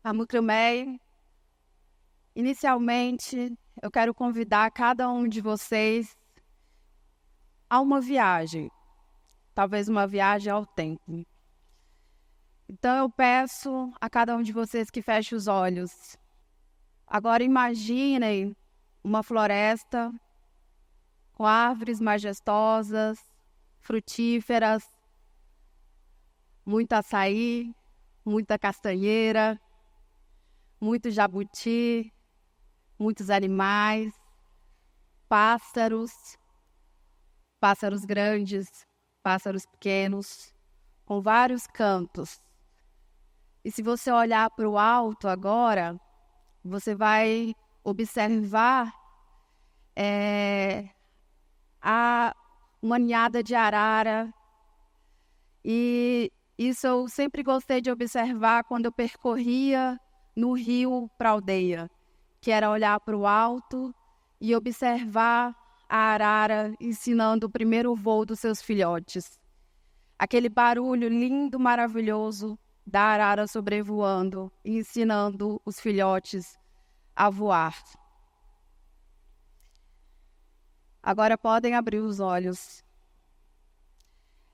Amucrumei. Inicialmente, eu quero convidar cada um de vocês a uma viagem, talvez uma viagem ao tempo. Então, eu peço a cada um de vocês que feche os olhos. Agora, imaginem uma floresta com árvores majestosas, frutíferas, muito açaí, muita castanheira, muito jabuti, muitos animais, pássaros, pássaros grandes, pássaros pequenos, com vários cantos. E se você olhar para o alto agora, você vai observar uma ninhada de arara. E isso eu sempre gostei de observar quando eu percorria no rio para a aldeia, que era olhar para o alto e observar a arara ensinando o primeiro voo dos seus filhotes. Aquele barulho lindo, maravilhoso da arara sobrevoando e ensinando os filhotes a voar. Agora podem abrir os olhos.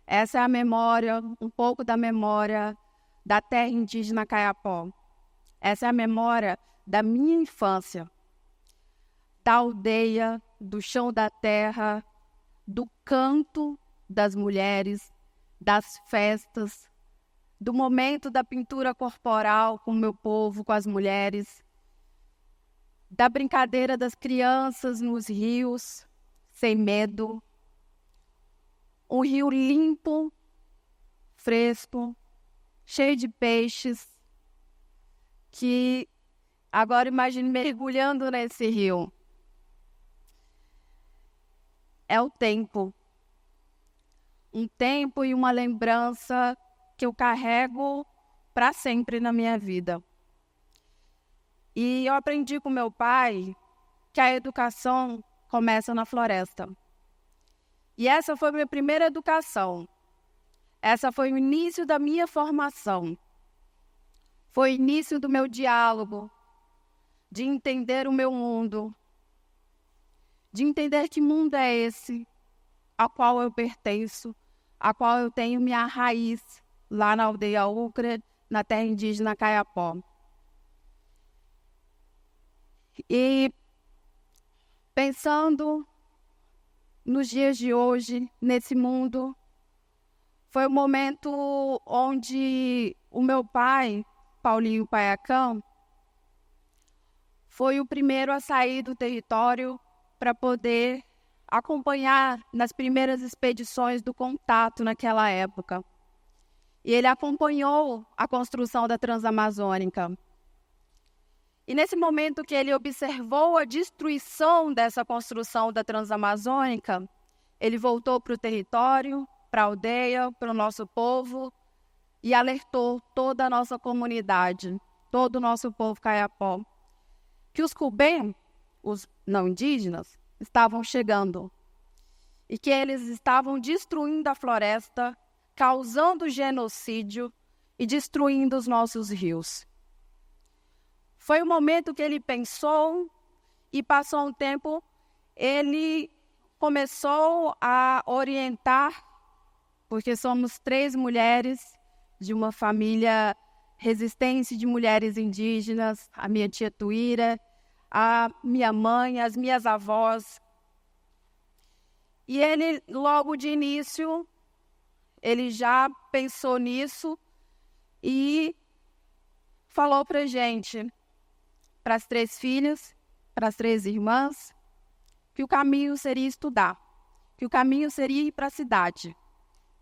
Essa é a memória, um pouco da memória da terra indígena Kayapó. Essa é a memória da minha infância, da aldeia, do chão da terra, do canto das mulheres, das festas, do momento da pintura corporal com o meu povo, com as mulheres, da brincadeira das crianças nos rios, sem medo. Um rio limpo, fresco, cheio de peixes, que agora imagine mergulhando nesse rio. É o tempo. Um tempo e uma lembrança que eu carrego para sempre na minha vida. E eu aprendi com meu pai que a educação começa na floresta. E essa foi a minha primeira educação. Essa foi o início da minha formação. Foi o início do meu diálogo, de entender o meu mundo, de entender que mundo é esse, ao qual eu pertenço, a qual eu tenho minha raiz, lá na aldeia Ucra, na terra indígena Kayapó. E pensando nos dias de hoje, nesse mundo, foi o momento onde o meu pai, Paulinho Paiacão, foi o primeiro a sair do território para poder acompanhar nas primeiras expedições do contato naquela época. E ele acompanhou a construção da Transamazônica. E nesse momento que ele observou a destruição dessa construção da Transamazônica, ele voltou para o território, para a aldeia, para o nosso povo, e alertou toda a nossa comunidade, todo o nosso povo Kayapó, que os Kubem, os não indígenas, estavam chegando e que eles estavam destruindo a floresta, causando genocídio e destruindo os nossos rios. Foi o momento que ele pensou e passou um tempo, ele começou a orientar, porque somos 3 mulheres de uma família resistente de mulheres indígenas, a minha tia Tuíra, a minha mãe, as minhas avós. E ele, logo de início, ele já pensou nisso e falou para a gente, para as 3 filhas, para as 3 irmãs, que o caminho seria estudar, que o caminho seria ir para a cidade,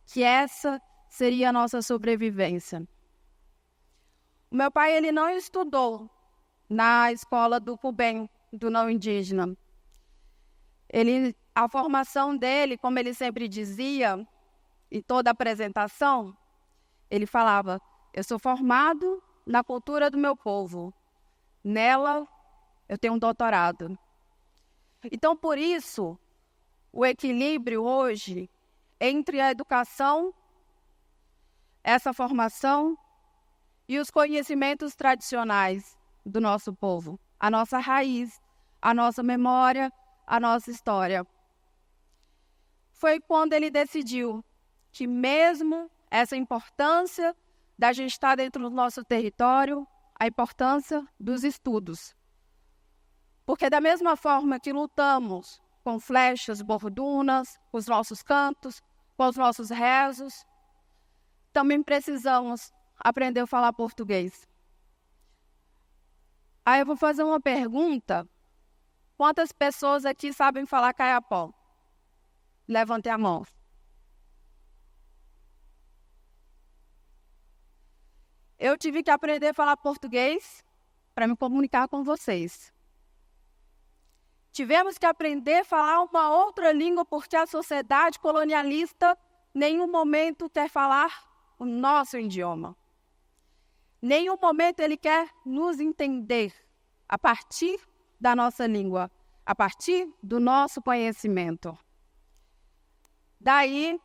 que essa seria a nossa sobrevivência. O meu pai, ele não estudou na escola do Kubem, do não indígena. A formação dele, como ele sempre dizia, em toda apresentação, ele falava, eu sou formado na cultura do meu povo. Nela, eu tenho um doutorado. Então, por isso, o equilíbrio hoje entre a educação, essa formação e os conhecimentos tradicionais do nosso povo, a nossa raiz, a nossa memória, a nossa história. Foi quando ele decidiu que mesmo essa importância da gente estar dentro do nosso território, a importância dos estudos. Porque da mesma forma que lutamos com flechas, bordunas, com os nossos cantos, com os nossos rezos, também precisamos aprender a falar português. Aí eu vou fazer uma pergunta. Quantas pessoas aqui sabem falar caiapó? Levantem a mão. Eu tive que aprender a falar português para me comunicar com vocês. Tivemos que aprender a falar uma outra língua porque a sociedade colonialista em nenhum momento quer falar o nosso idioma. Nenhum momento ele quer nos entender a partir da nossa língua, a partir do nosso conhecimento. Daí,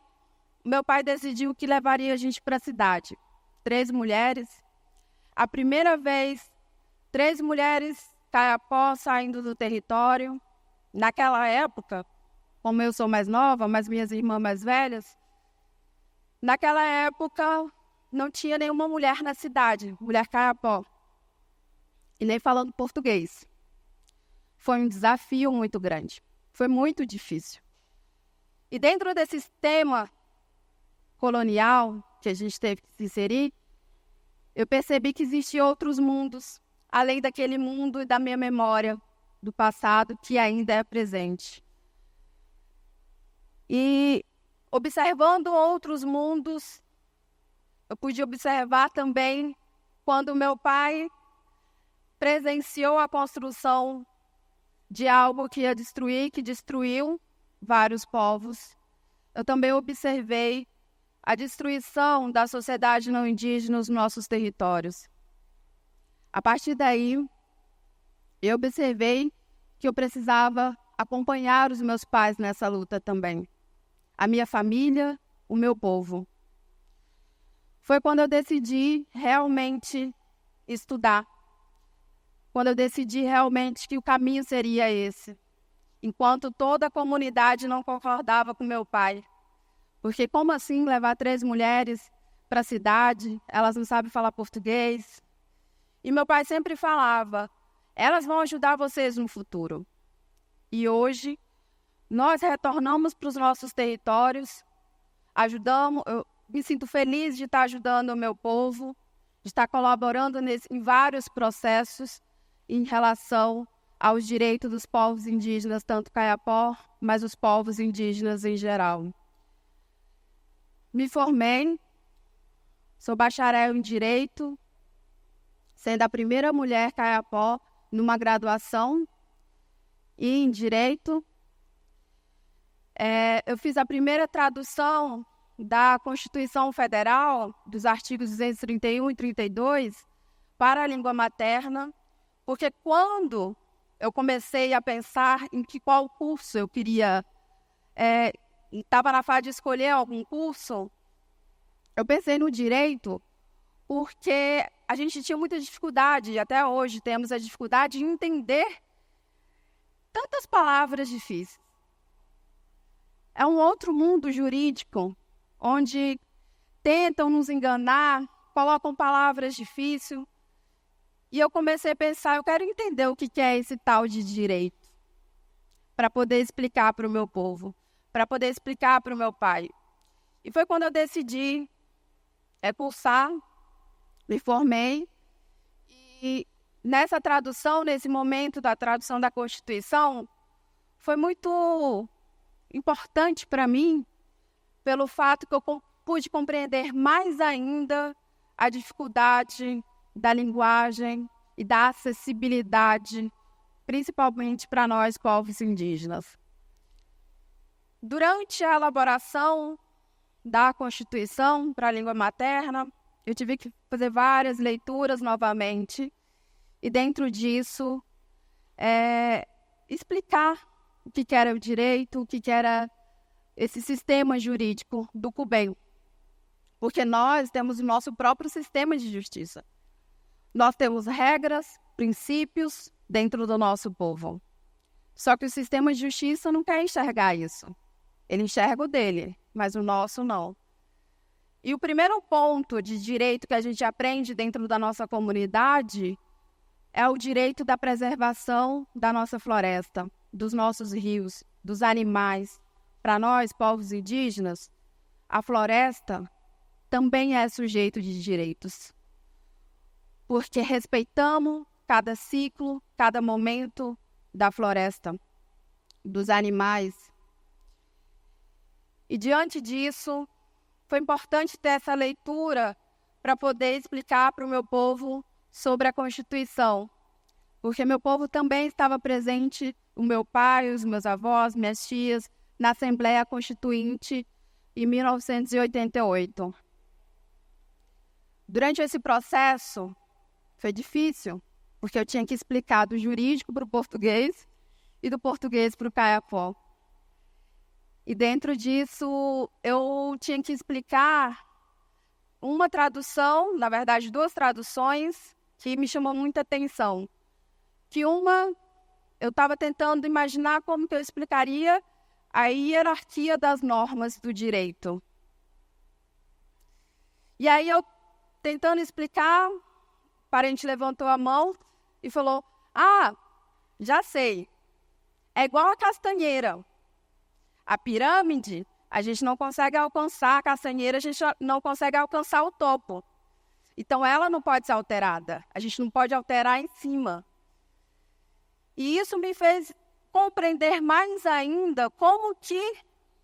meu pai decidiu que levaria a gente para a cidade. 3 mulheres. A primeira vez, 3 mulheres caiapó saindo do território. Naquela época, como eu sou mais nova, mas minhas irmãs mais velhas, naquela época não tinha nenhuma mulher na cidade, mulher caiapó, e nem falando português. Foi um desafio muito grande, foi muito difícil. E dentro desse sistema colonial que a gente teve que se inserir, eu percebi que existiam outros mundos, além daquele mundo e da minha memória do passado, que ainda é presente. E observando outros mundos, eu pude observar também quando meu pai presenciou a construção de algo que ia destruir, que destruiu vários povos. Eu também observei a destruição da sociedade não indígena nos nossos territórios. A partir daí, eu observei que eu precisava acompanhar os meus pais nessa luta também. A minha família, o meu povo. Foi quando eu decidi realmente estudar. Quando eu decidi realmente que o caminho seria esse. Enquanto toda a comunidade não concordava com meu pai. Porque como assim levar 3 mulheres para a cidade? Elas não sabem falar português. E meu pai sempre falava, elas vão ajudar vocês no futuro. E hoje, nós retornamos para os nossos territórios, ajudamos, eu me sinto feliz de estar ajudando o meu povo, de estar colaborando em vários processos em relação aos direitos dos povos indígenas, tanto caiapó, mas os povos indígenas em geral. Me formei, sou bacharel em Direito, sendo a primeira mulher caiapó numa graduação e em Direito. Eu fiz a primeira tradução da Constituição Federal, dos artigos 231 e 32, para a língua materna, porque quando eu comecei a pensar em qual curso eu queria, estava na fase de escolher algum curso, eu pensei no Direito, porque a gente tinha muita dificuldade, e até hoje temos a dificuldade de entender tantas palavras difíceis. É um outro mundo jurídico, onde tentam nos enganar, colocam palavras difíceis. E eu comecei a pensar, eu quero entender o que é esse tal de direito, para poder explicar para o meu povo, para poder explicar para o meu pai. E foi quando eu decidi cursar, me formei, e nessa tradução, nesse momento da tradução da Constituição, foi muito importante para mim, pelo fato que eu pude compreender mais ainda a dificuldade da linguagem e da acessibilidade, principalmente para nós, povos indígenas. Durante a elaboração da Constituição para a língua materna, eu tive que fazer várias leituras novamente e, dentro disso, explicar o que era o direito, o que era esse sistema jurídico do CUBEM. Porque nós temos o nosso próprio sistema de justiça. Nós temos regras, princípios dentro do nosso povo. Só que o sistema de justiça não quer enxergar isso. Ele enxerga o dele, mas o nosso não. E o primeiro ponto de direito que a gente aprende dentro da nossa comunidade é o direito da preservação da nossa floresta, dos nossos rios, dos animais. Para nós, povos indígenas, a floresta também é sujeito de direitos, porque respeitamos cada ciclo, cada momento da floresta, dos animais. E diante disso, foi importante ter essa leitura para poder explicar para o meu povo sobre a Constituição, porque meu povo também estava presente, o meu pai, os meus avós, minhas tias, na Assembleia Constituinte em 1988. Durante esse processo, foi difícil, porque eu tinha que explicar do jurídico para o português e do português para o caiapó. E dentro disso, eu tinha que explicar uma tradução, na verdade, duas traduções, que me chamou muita atenção. Que uma, eu estava tentando imaginar como que eu explicaria a hierarquia das normas do direito. E aí eu, tentando explicar, o parente levantou a mão e falou, já sei, é igual a castanheira. A pirâmide, a gente não consegue alcançar, a castanheira, a gente não consegue alcançar o topo. Então, ela não pode ser alterada, a gente não pode alterar em cima. E isso me fez compreender mais ainda como que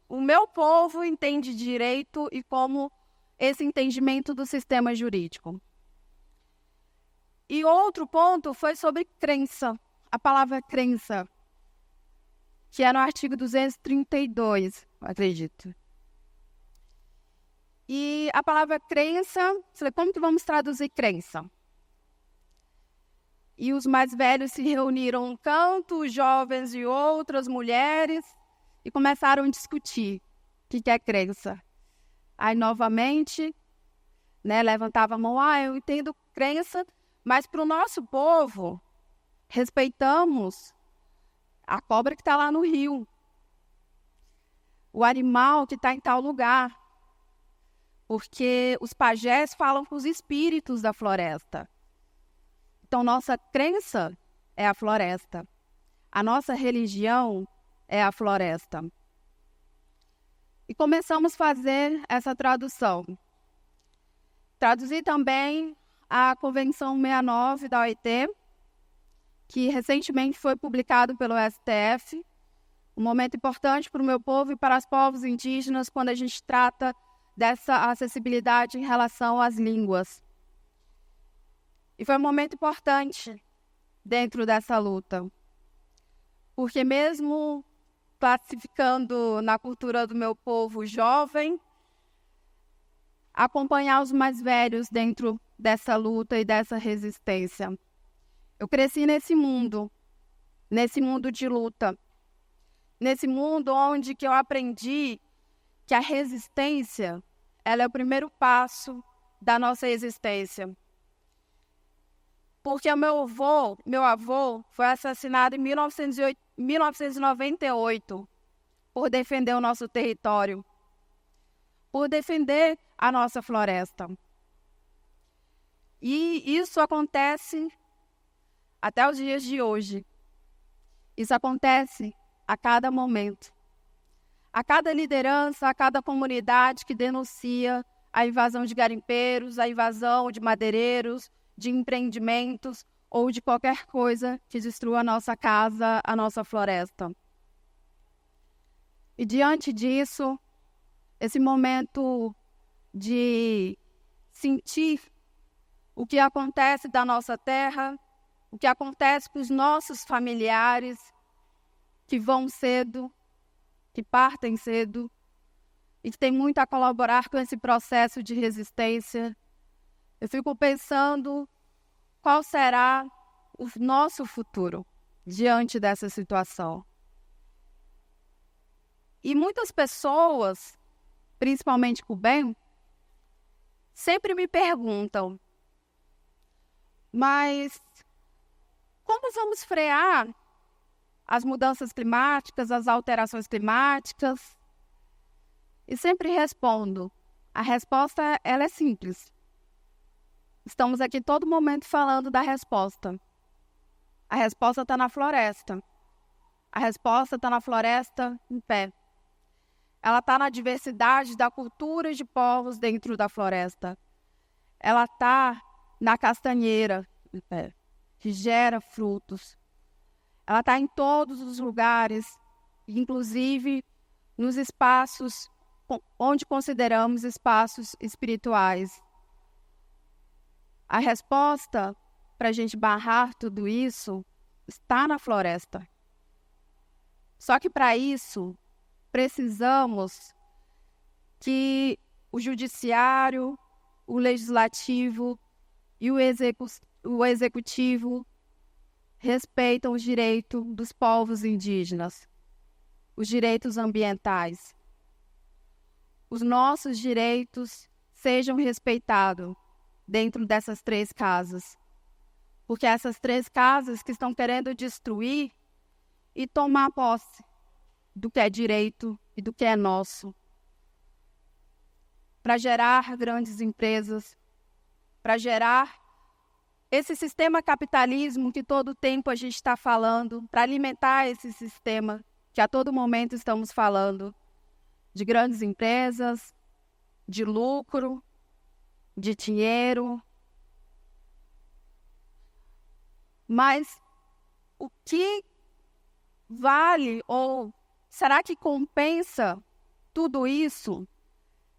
o meu povo entende direito e como esse entendimento do sistema jurídico. E outro ponto foi sobre crença, a palavra crença, que é no artigo 232, acredito. E a palavra crença, como que vamos traduzir crença? E os mais velhos se reuniram um canto, os jovens e outras mulheres, e começaram a discutir o que é crença. Aí, novamente, levantava a mão, eu entendo crença, mas para o nosso povo, respeitamos a cobra que está lá no rio, o animal que está em tal lugar, porque os pajés falam com os espíritos da floresta. Então, nossa crença é a floresta. A nossa religião é a floresta. E começamos a fazer essa tradução. Traduzi também a Convenção 69 da OIT, que recentemente foi publicado pelo STF, um momento importante para o meu povo e para os povos indígenas quando a gente trata dessa acessibilidade em relação às línguas. E foi um momento importante dentro dessa luta, porque mesmo classificando na cultura do meu povo jovem, acompanhar os mais velhos dentro dessa luta e dessa resistência. Eu cresci nesse mundo de luta, nesse mundo onde que eu aprendi que a resistência, ela é o primeiro passo da nossa existência. Porque o meu avô foi assassinado em 1998 por defender o nosso território, por defender a nossa floresta. E isso acontece até os dias de hoje. Isso acontece a cada momento. A cada liderança, a cada comunidade que denuncia a invasão de garimpeiros, a invasão de madeireiros, de empreendimentos ou de qualquer coisa que destrua a nossa casa, a nossa floresta. E diante disso, esse momento de sentir o que acontece da nossa terra, o que acontece com os nossos familiares que vão cedo, que partem cedo e que tem muito a colaborar com esse processo de resistência. Eu fico pensando qual será o nosso futuro diante dessa situação. E muitas pessoas, principalmente com o bem, sempre me perguntam Mas como vamos frear as mudanças climáticas, as alterações climáticas? E sempre respondo, a resposta ela é simples. Estamos aqui todo momento falando da resposta. A resposta está na floresta. A resposta está na floresta em pé. Ela está na diversidade da cultura de povos dentro da floresta. Ela está na castanheira em pé, que gera frutos. Ela está em todos os lugares, inclusive nos espaços onde consideramos espaços espirituais. A resposta para a gente barrar tudo isso está na floresta. Só que para isso, precisamos que o judiciário, o legislativo e o executivo respeitam os direitos dos povos indígenas, os direitos ambientais. Os nossos direitos sejam respeitados dentro dessas 3 casas. Porque essas 3 casas que estão querendo destruir e tomar posse do que é direito e do que é nosso. Para gerar grandes empresas, para gerar esse sistema capitalismo que todo tempo a gente está falando, para alimentar esse sistema que a todo momento estamos falando, de grandes empresas, de lucro, de dinheiro. Mas o que vale ou será que compensa tudo isso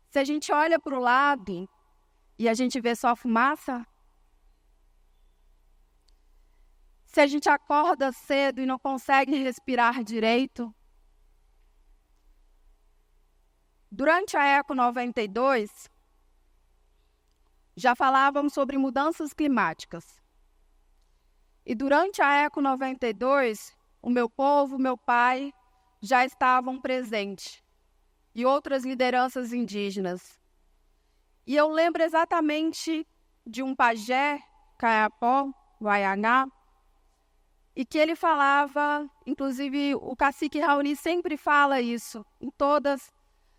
se a gente olha para o lado e a gente vê só fumaça? Se a gente acorda cedo e não consegue respirar direito? Durante a Eco 92, já falávamos sobre mudanças climáticas. E durante a Eco 92, o meu povo, meu pai, já estavam presentes. E outras lideranças indígenas. E eu lembro exatamente de um pajé, Caiapó, Waianá, e que ele falava, inclusive o cacique Raoni sempre fala isso, em todas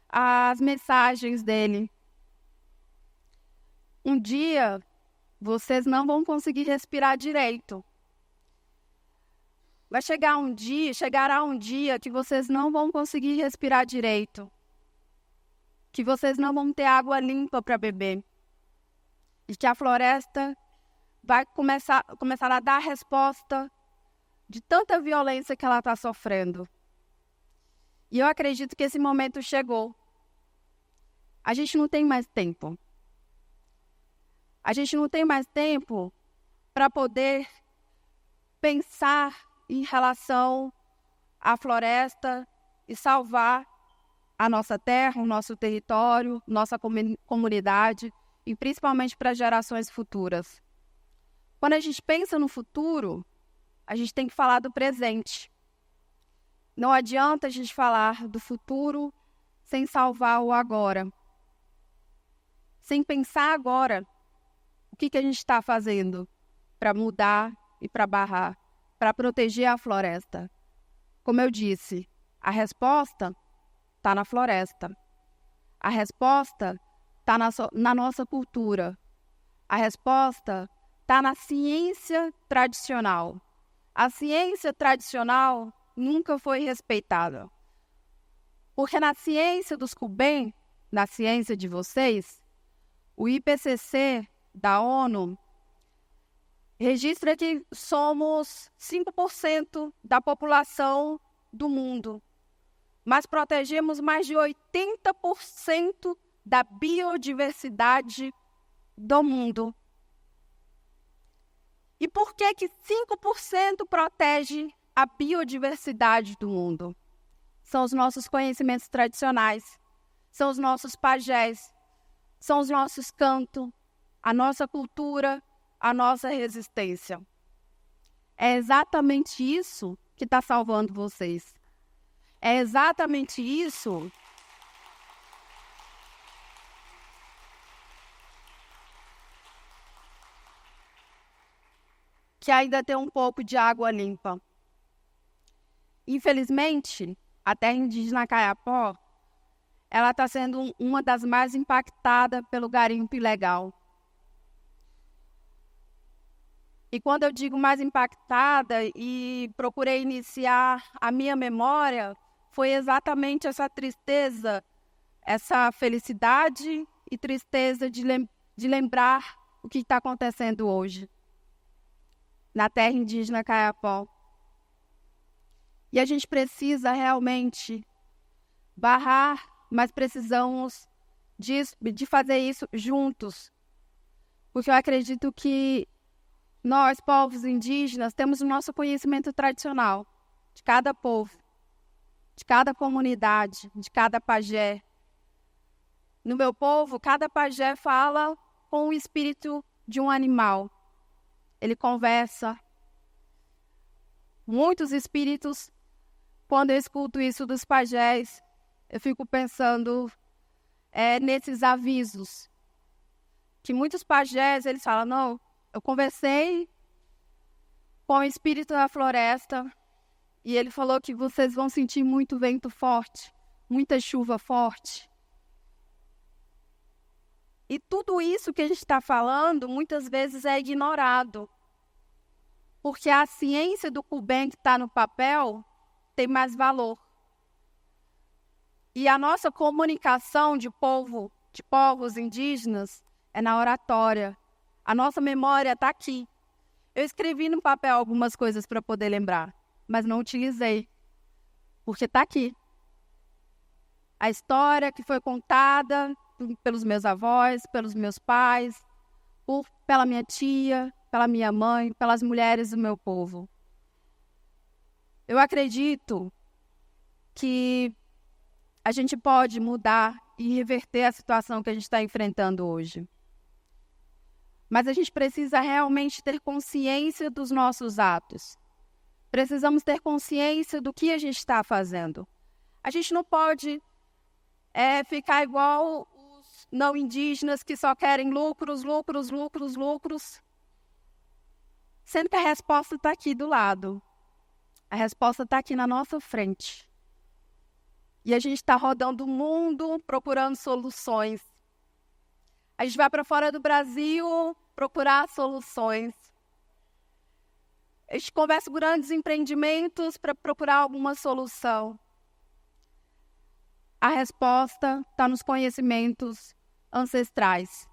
as mensagens dele. Um dia, vocês não vão conseguir respirar direito. Chegará um dia que vocês não vão conseguir respirar direito. Que vocês não vão ter água limpa para beber. E que a floresta vai começar a dar resposta de tanta violência que ela está sofrendo. E eu acredito que esse momento chegou. A gente não tem mais tempo. A gente não tem mais tempo para poder pensar em relação à floresta e salvar a nossa terra, o nosso território, nossa comunidade e principalmente para gerações futuras. Quando a gente pensa no futuro, a gente tem que falar do presente. Não adianta a gente falar do futuro sem salvar o agora. Sem pensar agora o que a gente está fazendo para mudar e para barrar, para proteger a floresta. Como eu disse, a resposta está na floresta. A resposta está na nossa cultura. A resposta está na ciência tradicional. A ciência tradicional nunca foi respeitada. Porque na ciência dos Cubem, na ciência de vocês, o IPCC da ONU registra que somos 5% da população do mundo, mas protegemos mais de 80% da biodiversidade do mundo. E por que 5% protege a biodiversidade do mundo? São os nossos conhecimentos tradicionais, são os nossos pajés, são os nossos cantos, a nossa cultura, a nossa resistência. É exatamente isso que está salvando vocês. É exatamente isso que ainda tem um pouco de água limpa. Infelizmente, a terra indígena Kayapó, ela está sendo uma das mais impactadas pelo garimpo ilegal. E quando eu digo mais impactada e procurei iniciar a minha memória, foi exatamente essa tristeza, essa felicidade e tristeza de lembrar o que está acontecendo hoje na terra indígena Kayapó. E a gente precisa realmente barrar, mas precisamos de fazer isso juntos. Porque eu acredito que nós, povos indígenas, temos o nosso conhecimento tradicional de cada povo, de cada comunidade, de cada pajé. No meu povo, cada pajé fala com o espírito de um animal. Ele conversa. Muitos espíritos, quando eu escuto isso dos pajés, eu fico pensando nesses avisos. Que muitos pajés, eles falam, não, eu conversei com o espírito da floresta e ele falou que vocês vão sentir muito vento forte, muita chuva forte. E tudo isso que a gente está falando, muitas vezes é ignorado. Porque a ciência do Cubem que está no papel tem mais valor. E a nossa comunicação de povos indígenas é na oratória. A nossa memória está aqui. Eu escrevi no papel algumas coisas para poder lembrar, mas não utilizei, porque está aqui. A história que foi contada pelos meus avós, pelos meus pais, pela minha tia, pela minha mãe, pelas mulheres do meu povo. Eu acredito que a gente pode mudar e reverter a situação que a gente está enfrentando hoje. Mas a gente precisa realmente ter consciência dos nossos atos. Precisamos ter consciência do que a gente está fazendo. A gente não pode ficar igual os não indígenas que só querem lucros, lucros, lucros, lucros. Sendo que a resposta está aqui do lado. A resposta está aqui na nossa frente. E a gente está rodando o mundo procurando soluções. A gente vai para fora do Brasil procurar soluções. A gente conversa com grandes empreendimentos para procurar alguma solução. A resposta está nos conhecimentos ancestrais.